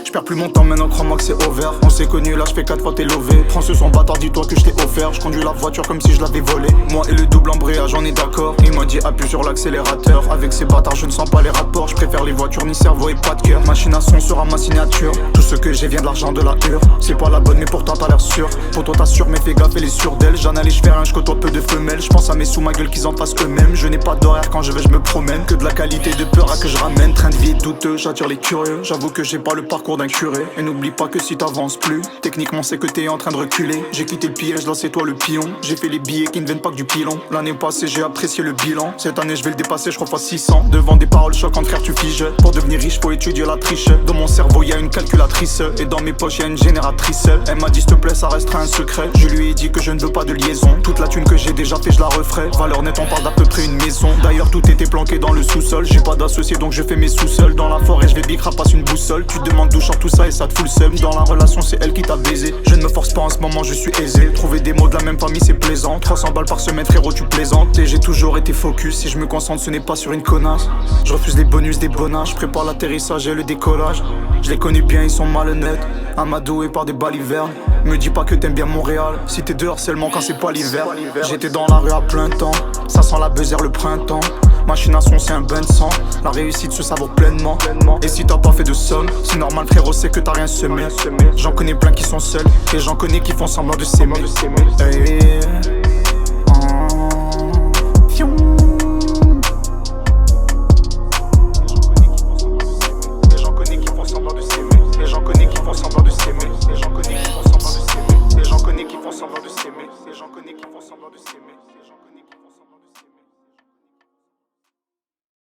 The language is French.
Je perds plus mon temps maintenant, crois-moi que c'est over. On s'est connu là, je fais 4 fois t'es lové. Prends ce son bâtard, dis-toi que je t'ai offert. Je conduis la voiture comme si je l'avais volé. Moi et le double embrayage, on est d'accord. Il m'a dit appuie sur l'accélérateur. Avec ces bâtards, je ne sens pas les rapports. Je préfère les voitures, ni cerveau et pas de cœur. Machine à son sera ma signature. Tout ce que j'ai vient de l'argent de la hure. C'est pas la bonne, mais pourtant t'as l'air sûr. Pour toi t'assures, mais fais gaffe, elle est sûre d'elle. J'analyse, je fais rien, je côtoie peu de femelles. Je pense à mes sous ma gueule qu'ils en fassent eux-mêmes. Je n'ai pas d'horaire quand je vais, je me promène. Que de la qualité de peur à que je ramène. Train de vie douteux, j'attire les curieux. J'avoue que j'ai pas le parcours d'un curé. Et n'oublie pas que si t'avances plus, techniquement c'est que t'es en train de reculer. J'ai quitté le piège, là c'est toi le pion. J'ai fait les billets qui ne viennent pas que du pilon. L'année passée j'ai apprécié le bilan. Cette année je vais le dépasser, je crois fois 600. Devant des paroles choquantes frère tu figes. Pour devenir riche faut étudier la triche. Dans mon cerveau y'a une calculatrice. Et dans mes poches y'a une génératrice. Elle m'a dit s'il te plaît ça restera un secret. Je lui ai dit que je ne veux pas de liaison. Toute la thune que j'ai déjà fait je la referai. Valeur nette on parle d'à peu près une maison. D'ailleurs tout était planqué dans le sous-sol. J'ai pas d'associé donc je fais mes sous-sols. Dans la forêt je vais big rapace une boussole. Tu te demandes d'où sort tout ça et ça te fout le seum. Dans la relation c'est elle qui t'a baisé. Je ne me force pas en ce moment je suis aisé. Trouver des mots de la même famille c'est plaisant. 300 balles par semaine frérot tu plaisantes. Et j'ai toujours été focus. Si je me concentre ce n'est pas sur une connasse. Je refuse les bonus des bonages. Je prépare l'atterrissage et le décollage. Je les connais bien ils sont malhonnêtes. Amadoués par des balivernes. Me dis pas que t'aimes bien Montréal. Si t'es dehors seulement quand c'est pas l'hiver. J'étais dans la rue à plein temps. Ça sent la beuzère le printemps. Machine à son c'est un bain de sang. La réussite se savoure pleinement. Et si t'as pas fait de somme, c'est normal frérot c'est que t'as rien semé. J'en connais plein qui sont seuls. Et j'en connais qui font semblant de s'aimer. Hey. Les gens connaissent qui font semblant de s'aimer.